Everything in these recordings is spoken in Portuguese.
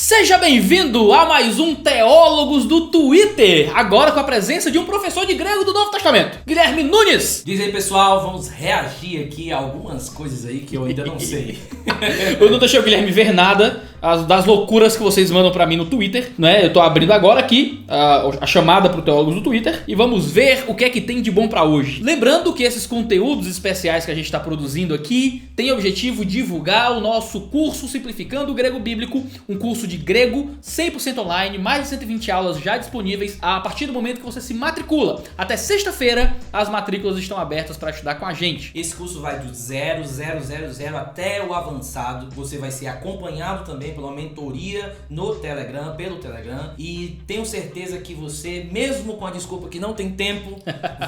Seja bem-vindo a mais um Teólogos do Twitter, agora com a presença de um professor de grego do Novo Testamento, Guilherme Nunes. Diz aí, pessoal, vamos reagir aqui a algumas coisas aí que eu ainda não sei. Eu não deixei o Guilherme ver nada das loucuras que vocês mandam pra mim no Twitter, né? Eu tô abrindo agora aqui a chamada pro Teólogos do Twitter e vamos ver o que é que tem de bom pra hoje. Lembrando que esses conteúdos especiais que a gente tá produzindo aqui tem o objetivo de divulgar o nosso curso Simplificando o Grego Bíblico, um curso de grego 100% online, mais de 120 aulas já disponíveis a partir do momento que você se matricula. Até sexta-feira as matrículas estão abertas para estudar com a gente. Esse curso vai do 0, 0, 0, 0 até o avançado. Você vai ser acompanhado também pela mentoria no Telegram, pelo Telegram. E tenho certeza que você, mesmo com a desculpa que não tem tempo,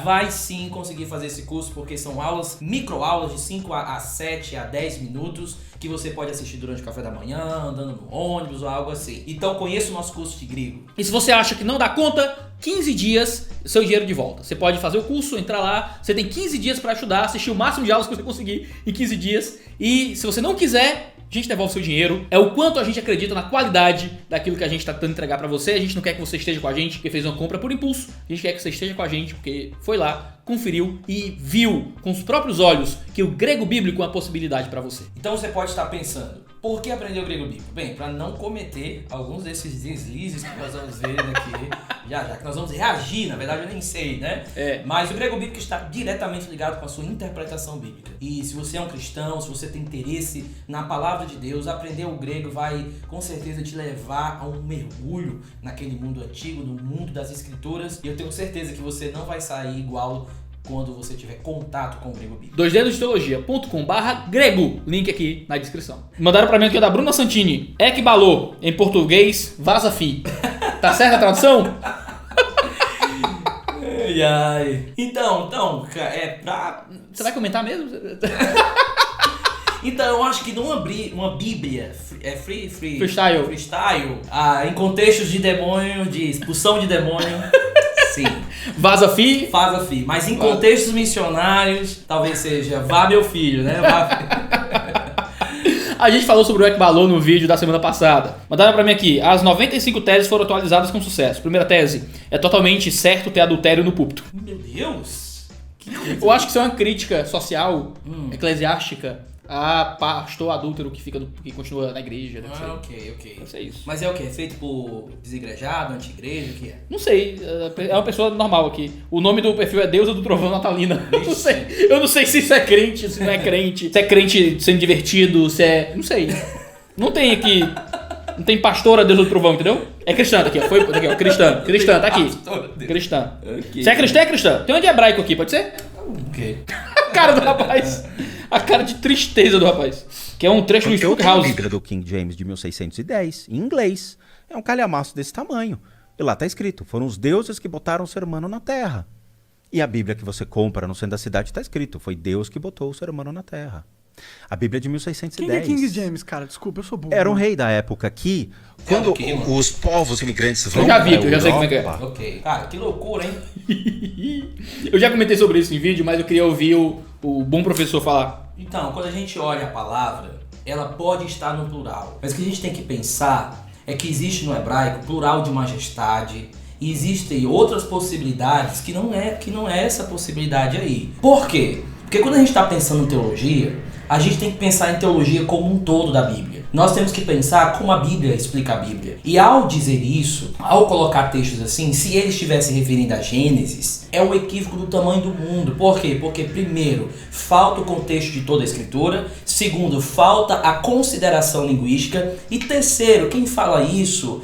vai sim conseguir fazer esse curso, porque são aulas, microaulas de 5 a 7 a 10 minutos, que você pode assistir durante o café da manhã, andando no ônibus ou algo assim. Então conheça o nosso curso de grego. E se você acha que não dá conta, 15 dias, seu dinheiro de volta. Você pode fazer o curso, entrar lá, você tem 15 dias para estudar, assistir o máximo de aulas que você conseguir em 15 dias. E se você não quiser, a gente devolve seu dinheiro. É o quanto a gente acredita na qualidade daquilo que a gente está tentando entregar para você. A gente não quer que você esteja com a gente porque fez uma compra por impulso. A gente quer que você esteja com a gente porque foi lá, conferiu e viu com os próprios olhos que o grego bíblico é uma possibilidade para você. Então você pode estar pensando, por que aprender o grego bíblico? Bem, para não cometer alguns desses deslizes que nós vamos ver aqui, já que nós vamos reagir, na verdade eu nem sei, né? Mas o grego bíblico está diretamente ligado com a sua interpretação bíblica. E se você é um cristão, se você tem interesse na palavra de Deus, aprender o grego vai com certeza te levar a um mergulho naquele mundo antigo, no mundo das escrituras. E eu tenho certeza que você não vai sair igual quando você tiver contato com o grego bíblico. doisdedosteologia.com/grego, link aqui na descrição. Mandaram pra mim aqui da Bruna Santini. Ekballo, em português, vaza fi. Tá certa a tradução? Ai. Então, é pra... Você vai comentar mesmo? Então, eu acho que numa bíblia freestyle, em contextos de demônio, de expulsão de demônio, sim. Vaza fi. Mas em contextos missionários, talvez seja vá meu filho, né? A gente falou sobre o Ekballo no vídeo da semana passada. Mandaram pra mim aqui, as 95 teses foram atualizadas com sucesso. Primeira tese, é totalmente certo ter adultério no púlpito. Meu Deus! Eu acho que isso é uma crítica social, eclesiástica, a pastor adúltero que continua na igreja. Ok. Deve ser isso. Mas é o quê? É feito por desigrejado, anti-igreja, o que é? Não sei, é uma pessoa normal aqui. O nome do perfil é Deusa do Trovão Natalina. Eu não sei se isso é crente, se não é crente. Se é crente sendo divertido, se é... Não sei. Não tem aqui... Não tem pastora Deusa do Trovão, entendeu? É cristã, tá aqui, ó. Aqui, ó. Cristã, tá aqui. Cristã. Okay. Se é cristã, é cristã. Tem uma de hebraico aqui, pode ser? Ok. A cara do rapaz. A cara de tristeza do rapaz. Que é um trecho do Spook House. A Bíblia do King James de 1610, em inglês. É um calhamaço desse tamanho. E lá tá escrito, foram os deuses que botaram o ser humano na terra. E a Bíblia que você compra no centro da cidade tá escrito, foi Deus que botou o ser humano na terra. A Bíblia de 1610. Quem é King James, cara? Desculpa, eu sou burro. Era um rei da época que, quando os povos imigrantes vão... Eu já vi, eu já sei como é que é. Ok. Cara, que loucura, hein? Eu já comentei sobre isso em vídeo, mas eu queria ouvir o bom professor falar. Então, quando a gente olha a palavra, ela pode estar no plural. Mas o que a gente tem que pensar é que existe no hebraico plural de majestade, e existem outras possibilidades que não é essa possibilidade aí. Por quê? Porque quando a gente está pensando em teologia, a gente tem que pensar em teologia como um todo da Bíblia. Nós temos que pensar como a Bíblia explica a Bíblia. E ao dizer isso, ao colocar textos assim, se ele estivesse referindo a Gênesis, é um equívoco do tamanho do mundo. Por quê? Porque, primeiro, falta o contexto de toda a Escritura. Segundo, falta a consideração linguística. E terceiro, quem fala isso,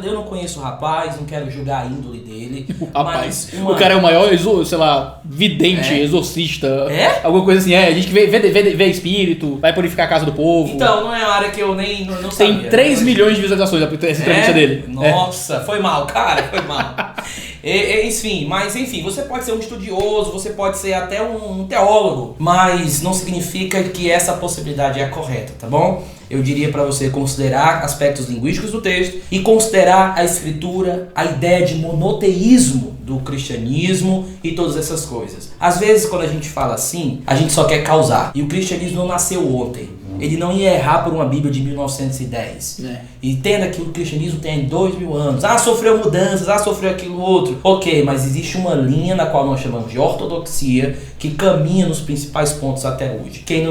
eu não conheço o rapaz, não quero julgar a índole dele. Rapaz, o cara é o maior, sei lá, vidente, exorcista. Alguma coisa assim, a gente que vê espírito, vai purificar a casa do povo. Então, não é uma área que eu nem não sabia. Tem 3 milhões de visualizações essa entrevista dele. Nossa, foi mal, cara, foi mal. Enfim, você pode ser um estudioso, você pode ser até um teólogo, mas não significa que essa possibilidade é a correta, tá bom? Eu diria para você considerar aspectos linguísticos do texto e considerar a escritura, a ideia de monoteísmo do cristianismo e todas essas coisas. Às vezes, quando a gente fala assim, a gente só quer causar. E o cristianismo não nasceu ontem. ele não ia errar por uma Bíblia de 1910. Entenda que o cristianismo tem 2000 anos. Sofreu mudanças, sofreu aquilo outro. Ok, mas existe uma linha na qual nós chamamos de ortodoxia que caminha nos principais pontos até hoje. Quem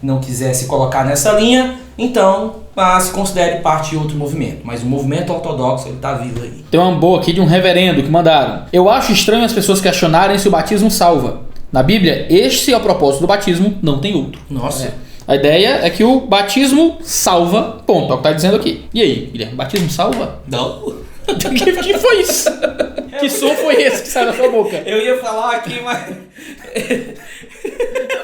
não quiser se colocar nessa linha, então se considere parte de outro movimento. Mas o movimento ortodoxo, ele tá vivo aí. Tem uma boa aqui de um reverendo que mandaram. Eu acho estranho as pessoas questionarem se o batismo salva. Na Bíblia, este é o propósito do batismo, não tem outro. Nossa. A ideia é que o batismo salva, ponto, é o que tá dizendo aqui. E aí, Guilherme, batismo salva? Não. O que foi isso? Que som foi esse que saiu da sua boca? Eu ia falar aqui, mas... O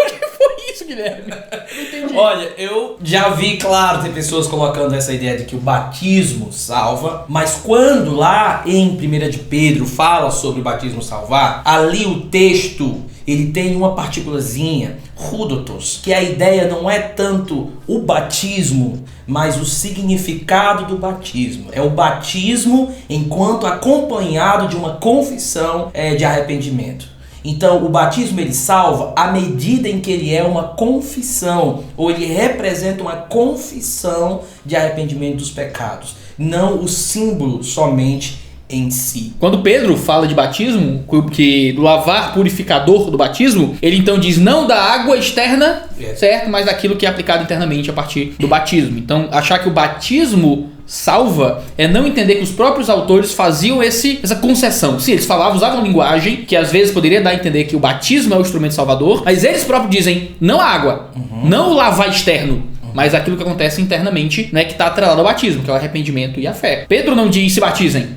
que foi isso, Guilherme? Não entendi. Olha, eu já vi, claro, tem pessoas colocando essa ideia de que o batismo salva, mas quando lá em 1 de Pedro fala sobre o batismo salvar, ali o texto, ele tem uma partículazinha, rudotos, que a ideia não é tanto o batismo, mas o significado do batismo. É o batismo enquanto acompanhado de uma confissão de arrependimento. Então, o batismo ele salva à medida em que ele é uma confissão, ou ele representa uma confissão de arrependimento dos pecados, não o símbolo somente em si. Quando Pedro fala de batismo, que do lavar purificador do batismo, ele então diz não da água externa, certo? Mas daquilo que é aplicado internamente a partir do batismo. Então, achar que o batismo salva é não entender que os próprios autores faziam essa concessão. Sim, eles usavam linguagem que às vezes poderia dar a entender que o batismo é o instrumento salvador, mas eles próprios dizem não a água, não o lavar externo, mas aquilo que acontece internamente, né, que está atrelado ao batismo, que é o arrependimento e a fé. Pedro não diz se batizem,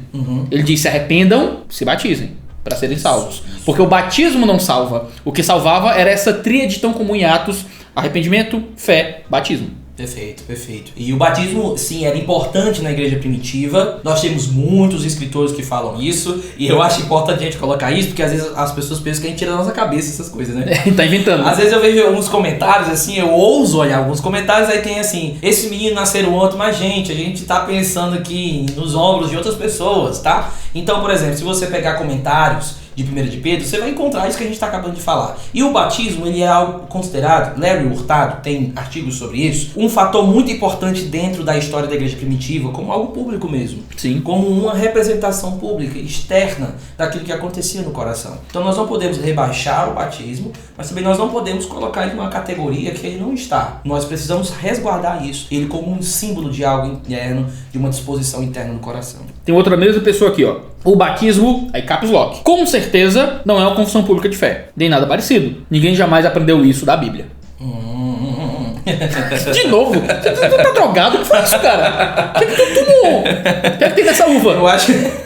ele diz se arrependam, se batizem, para serem salvos. Porque o batismo não salva. O que salvava era essa tríade tão comum em Atos: arrependimento, fé, batismo. Perfeito, perfeito. E o batismo, sim, era importante na igreja primitiva. Nós temos muitos escritores que falam isso. E eu acho importante a gente colocar isso, porque às vezes as pessoas pensam que a gente tira da nossa cabeça essas coisas, né? Tá inventando. Às vezes eu vejo alguns comentários, assim, eu ouso olhar alguns comentários, aí tem assim: esse menino nasceu ontem, mas a gente tá pensando aqui nos ombros de outras pessoas, tá? Então, por exemplo, se você pegar comentários de 1 de Pedro, você vai encontrar isso que a gente está acabando de falar. E o batismo, ele é algo considerado, Larry Hurtado tem artigos sobre isso, um fator muito importante dentro da história da igreja primitiva, como algo público mesmo. Sim. Como uma representação pública, externa daquilo que acontecia no coração. Então nós não podemos rebaixar o batismo, mas também nós não podemos colocar ele numa categoria que ele não está. Nós precisamos resguardar isso, ele como um símbolo de algo interno, de uma disposição interna no coração. Tem outra mesma pessoa aqui, ó. O batismo, aí caps lock, com certeza não é uma confissão pública de fé, nem nada parecido. Ninguém jamais aprendeu isso da Bíblia. De novo? Você tá drogado? O que foi isso, cara? O que tu tomou? O que tem nessa uva? Eu acho que...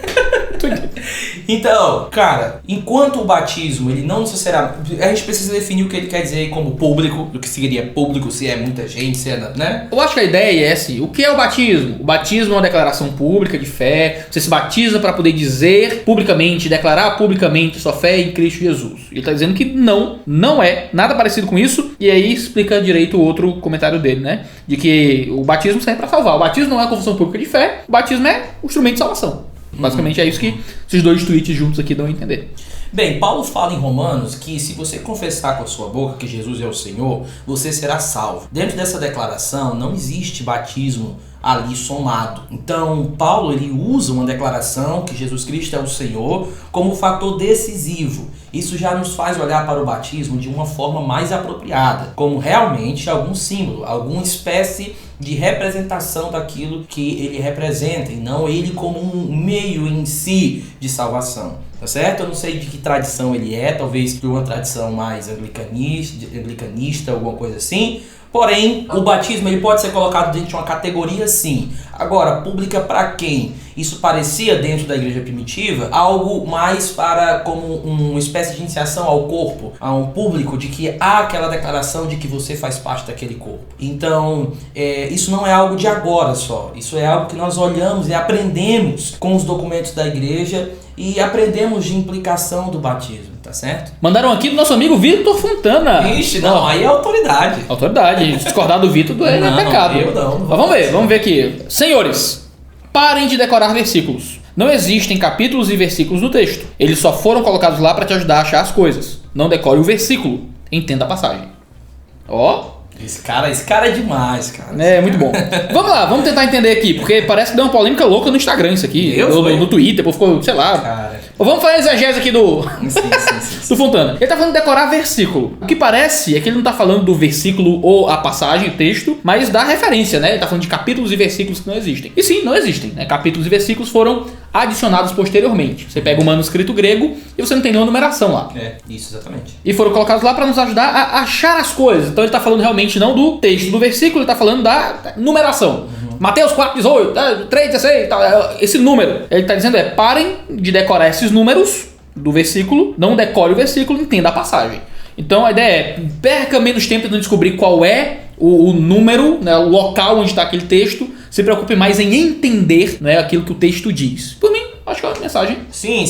Então, cara, enquanto o batismo, ele não necessariamente... A gente precisa definir o que ele quer dizer como público, o que seria público, se é muita gente, se é... né? Eu acho que a ideia é assim, o que é o batismo? O batismo é uma declaração pública de fé, você se batiza para poder dizer publicamente, declarar publicamente sua fé em Cristo Jesus. Ele tá dizendo que não é nada parecido com isso, e aí explica direito o outro comentário dele, né? De que o batismo serve para salvar. O batismo não é uma confissão pública de fé, o batismo é o instrumento de salvação. Basicamente é isso que esses dois tweets juntos aqui dão a entender. Bem, Paulo fala em Romanos que se você confessar com a sua boca que Jesus é o Senhor, você será salvo. Dentro dessa declaração não existe batismo ali somado. Então, Paulo ele usa uma declaração que Jesus Cristo é o Senhor como fator decisivo. Isso já nos faz olhar para o batismo de uma forma mais apropriada, como realmente algum símbolo, alguma espécie de representação daquilo que ele representa, e não ele como um meio em si de salvação. Tá certo? Eu não sei de que tradição ele é, talvez de uma tradição mais anglicanista, alguma coisa assim. Porém, o batismo ele pode ser colocado dentro de uma categoria sim. Agora, pública para quem? Isso parecia dentro da igreja primitiva algo mais para como uma espécie de iniciação ao corpo, a um público de que há aquela declaração de que você faz parte daquele corpo. Então, isso não é algo de agora só. Isso é algo que nós olhamos e aprendemos com os documentos da igreja e aprendemos de implicação do batismo, tá certo? Mandaram aqui do nosso amigo Vitor Fontana. Ixi, não, aí é autoridade. Autoridade, discordar do Vitor é pecado. Eu não. Mas vamos ver aqui. Senhores, parem de decorar versículos. Não existem capítulos e versículos no texto. Eles só foram colocados lá para te ajudar a achar as coisas. Não decore o versículo, entenda a passagem. Ó, Esse cara é demais, cara. É, muito bom. Vamos lá, vamos tentar entender aqui, porque parece que deu uma polêmica louca no Instagram isso aqui. No Twitter, pô, ficou, sei lá. Cara. Vamos fazer a exegese aqui do Sim. do Fontana. Ele tá falando de decorar versículo. O que parece é que ele não tá falando do versículo ou a passagem, o texto, mas da referência, né? Ele tá falando de capítulos e versículos que não existem. E sim, não existem, né? Capítulos e versículos foram adicionados posteriormente. Você pega o manuscrito grego e você não tem nenhuma numeração lá. É, isso, exatamente. E foram colocados lá para nos ajudar a achar as coisas. Então ele tá falando realmente não do texto do versículo, ele tá falando da numeração. Mateus 4,18, 3,16, esse número. Ele tá dizendo parem de decorar esses números do versículo, não decore o versículo, entenda a passagem. Então a ideia é, perca menos tempo tentando descobrir qual é o número, né, o local onde está aquele texto, se preocupe mais em entender, né, aquilo que o texto diz. Por mim, acho que é uma mensagem. Sim.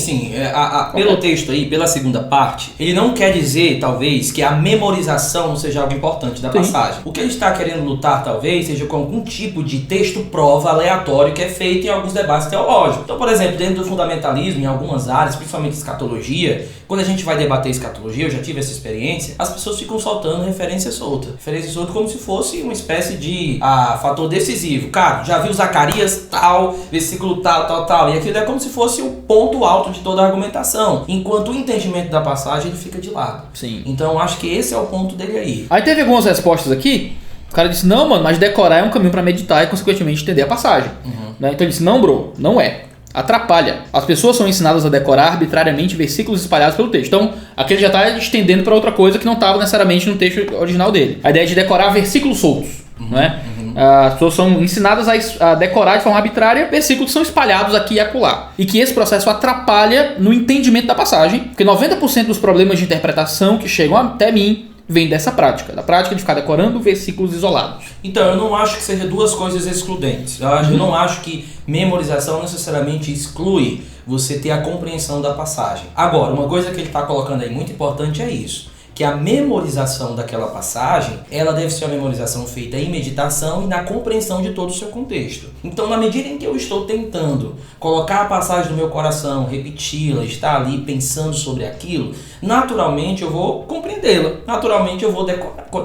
Pelo texto aí, pela segunda parte, ele não quer dizer, talvez, que a memorização não seja algo importante da passagem. O que ele está querendo lutar, talvez, seja com algum tipo de texto-prova aleatório que é feito em alguns debates teológicos. Então, por exemplo, dentro do fundamentalismo, em algumas áreas, principalmente escatologia, quando a gente vai debater escatologia, eu já tive essa experiência, as pessoas ficam soltando referência solta. Referência solta como se fosse uma espécie de fator decisivo. Cara, já viu Zacarias tal, versículo tal, e aquilo é como se fosse o ponto alto de toda a argumentação, enquanto o entendimento da passagem ele fica de lado. Sim. Então acho que esse é o ponto dele aí. Aí teve algumas respostas aqui, o cara disse, não, mano, mas decorar é um caminho para meditar e consequentemente entender a passagem. Né? Então ele disse, não, bro, não é. Atrapalha. As pessoas são ensinadas a decorar arbitrariamente versículos espalhados pelo texto. Então, aqui ele já está estendendo para outra coisa que não estava necessariamente no texto original dele. A ideia é de decorar versículos soltos. Né? As pessoas são ensinadas a decorar de forma arbitrária versículos que são espalhados aqui e acolá. E que esse processo atrapalha no entendimento da passagem, porque 90% dos problemas de interpretação que chegam até mim vem dessa prática, da prática de ficar decorando versículos isolados. Então, eu não acho que seja duas coisas excludentes. Eu não acho que memorização necessariamente exclui você ter a compreensão da passagem. Agora, uma coisa que ele está colocando aí muito importante é isso, que a memorização daquela passagem, ela deve ser uma memorização feita em meditação e na compreensão de todo o seu contexto. Então, na medida em que eu estou tentando colocar a passagem no meu coração, repeti-la, estar ali pensando sobre aquilo, naturalmente eu vou compreendê-la, naturalmente eu vou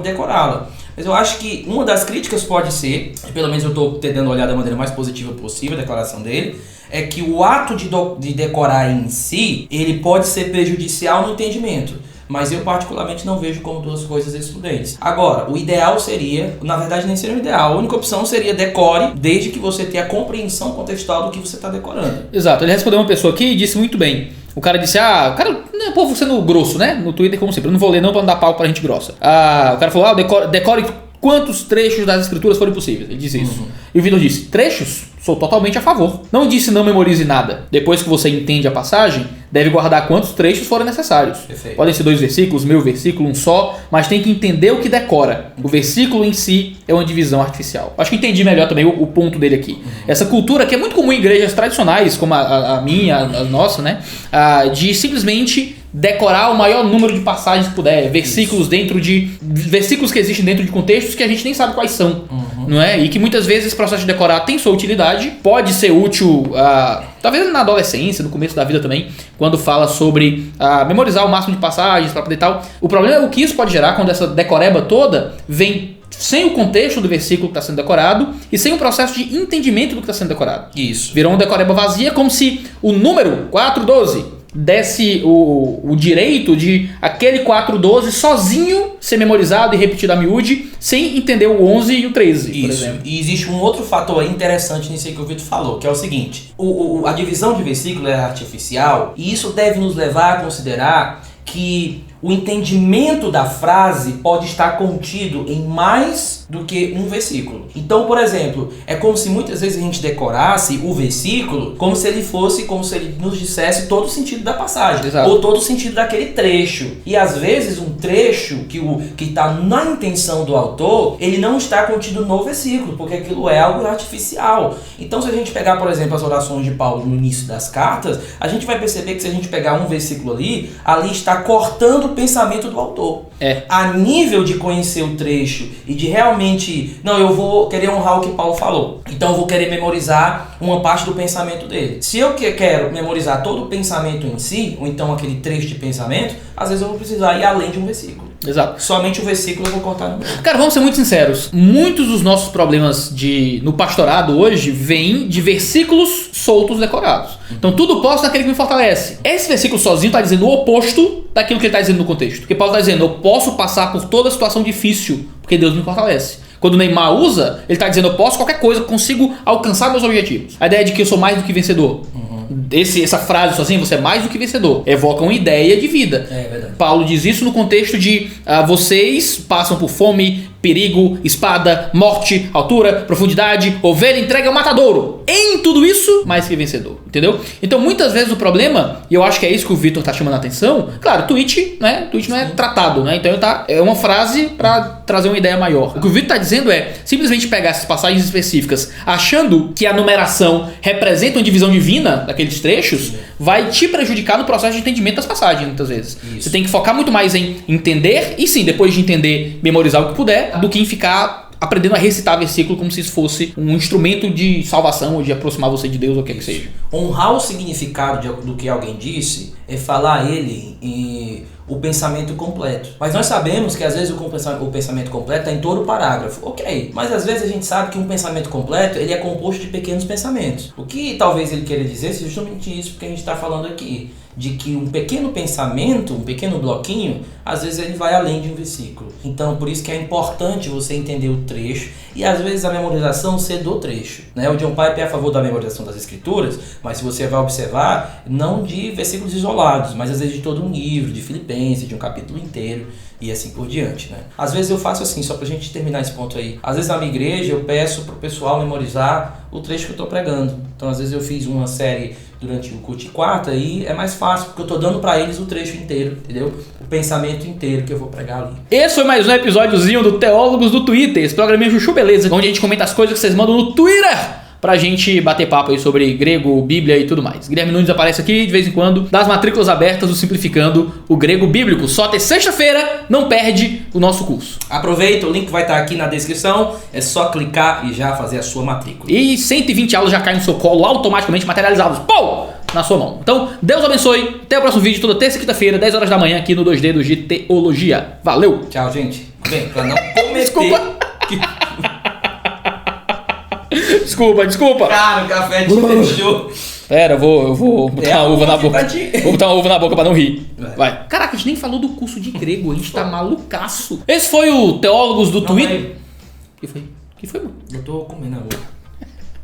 decorá-la. Mas eu acho que uma das críticas pode ser, pelo menos eu estou tentando olhar da maneira mais positiva possível a declaração dele, é que o ato de decorar em si, ele pode ser prejudicial no entendimento. Mas eu particularmente não vejo como duas coisas excludentes. Agora, o ideal seria, na verdade nem seria o ideal, a única opção seria decore, desde que você tenha a compreensão contextual do que você está decorando. Exato, ele respondeu uma pessoa aqui e disse muito bem. O cara disse, o cara, né, povo sendo grosso, né? No Twitter, como sempre, eu não vou ler não pra não dar pau pra gente grossa. O cara falou, decore quantos trechos das escrituras forem possíveis. Ele disse isso. E o Vitor disse, trechos? Sou totalmente a favor. Não disse não memorize nada. Depois que você entende a passagem, deve guardar quantos trechos forem necessários. Perfeito. Podem ser 2 versículos, meio versículo, um só, mas tem que entender o que decora. O versículo em si é uma divisão artificial. Acho que entendi melhor também o ponto dele aqui. Essa cultura que é muito comum em igrejas tradicionais, como a minha, a nossa, né? De simplesmente decorar o maior número de passagens que puder, versículos versículos que existem dentro de contextos que a gente nem sabe quais são, não é? E que muitas vezes esse processo de decorar tem sua utilidade, pode ser útil, talvez na adolescência, no começo da vida também, quando fala sobre memorizar o máximo de passagens para poder tal. O problema é o que isso pode gerar quando essa decoreba toda vem sem o contexto do versículo que está sendo decorado e sem o processo de entendimento do que está sendo decorado. Isso. Virou uma decoreba vazia, como se o número 412 desse o direito de aquele 412 sozinho ser memorizado e repetido a miúde, sem entender o 11 e o 13, por exemplo. E existe um outro fator interessante nisso aí que o Vitor falou, que é o seguinte, a divisão de versículo é artificial, e isso deve nos levar a considerar que o entendimento da frase pode estar contido em mais do que um versículo. Então, por exemplo, é como se muitas vezes a gente decorasse o versículo como se ele nos dissesse todo o sentido da passagem. Exato. Ou todo o sentido daquele trecho. E às vezes um trecho que está na intenção do autor, ele não está contido no versículo, porque aquilo é algo artificial. Então, se a gente pegar, por exemplo, as orações de Paulo no início das cartas, a gente vai perceber que se a gente pegar um versículo ali está cortando o pensamento do autor. A nível de conhecer o trecho e de realmente, eu vou querer honrar o que Paulo falou, então eu vou querer memorizar uma parte do pensamento dele. Se eu quero memorizar todo o pensamento em si, ou então aquele trecho de pensamento, às vezes eu vou precisar ir além de um versículo. Exato. Somente o versículo eu vou cortar no meio. Cara, vamos ser muito sinceros. Muitos dos nossos problemas no pastorado hoje vêm de versículos soltos decorados. Então tudo posso naquele que me fortalece. Esse versículo sozinho está dizendo o oposto daquilo que ele está dizendo no contexto. Porque Paulo está dizendo, eu posso passar por toda situação difícil, porque Deus me fortalece. Quando o Neymar usa, ele está dizendo, eu posso qualquer coisa, consigo alcançar meus objetivos. A ideia de que eu sou mais do que vencedor. Essa frase sozinho, você é mais do que vencedor, evoca uma ideia de vida. É verdade. Paulo diz isso no contexto de vocês passam por fome, perigo, espada, morte, altura, profundidade, ovelha entregue ao matadouro. Em tudo isso, mais que vencedor. Entendeu? Então muitas vezes o problema, e eu acho que é isso que o Vitor tá chamando a atenção, claro, tweet, né? Tweet não é tratado, né? Então é uma frase para trazer uma ideia maior. O que o Vitor tá dizendo é simplesmente pegar essas passagens específicas, achando que a numeração representa uma divisão divina daqueles trechos, vai te prejudicar no processo de entendimento das passagens, muitas vezes. Isso. Você tem que focar muito mais em entender, e sim, depois de entender, memorizar o que puder, do que em ficar aprendendo a recitar versículo como se isso fosse um instrumento de salvação ou de aproximar você de Deus ou o que é que seja. Honrar o significado do que alguém disse é falar a ele em o pensamento completo. Mas nós sabemos que às vezes o pensamento completo está em todo o parágrafo. Ok, mas às vezes a gente sabe que um pensamento completo ele é composto de pequenos pensamentos. O que talvez ele queira dizer é justamente isso que a gente está falando aqui. De que um pequeno pensamento, um pequeno bloquinho, às vezes ele vai além de um versículo. Então, por isso que é importante você entender o trecho e às vezes a memorização ser do trecho. Né? O John Piper é a favor da memorização das escrituras, mas se você vai observar, não de versículos isolados, mas às vezes de todo um livro, de Filipenses, de um capítulo inteiro e assim por diante. Né? Às vezes eu faço assim, só pra gente terminar esse ponto aí. Às vezes na minha igreja eu peço pro pessoal memorizar o trecho que eu tô pregando. Então às vezes eu fiz uma série durante o culto de quarta e é mais fácil, porque eu tô dando pra eles o trecho inteiro, entendeu? O pensamento inteiro que eu vou pregar ali. Esse foi mais um episódiozinho do Teólogos do Twitter, esse programinha Chuchu Beleza, onde a gente comenta as coisas que vocês mandam no Twitter pra gente bater papo aí sobre grego, bíblia e tudo mais. Guilherme Nunes aparece aqui de vez em quando, das matrículas abertas do Simplificando o Grego Bíblico. Só até sexta-feira, não perde o nosso curso. Aproveita, o link vai estar aqui na descrição, é só clicar e já fazer a sua matrícula. E 120 aulas já caem no seu colo automaticamente materializados. Pô! Na sua mão. Então, Deus abençoe. Até o próximo vídeo, toda terça e quinta-feira, 10 horas da manhã, aqui no 2 Dedos de Teologia. Valeu! Tchau, gente. Bem, pra não cometer... Desculpa. Desculpa. Cara, o café te deixou. Pera, eu vou botar uma uva na boca. Tá Vou botar uma uva na boca pra não rir. Vai. Vai. Caraca, a gente nem falou do curso de grego, a gente tá malucaço. Esse foi o Teólogos do Twitter. Aí. Que foi, mano? Eu tô comendo a uva.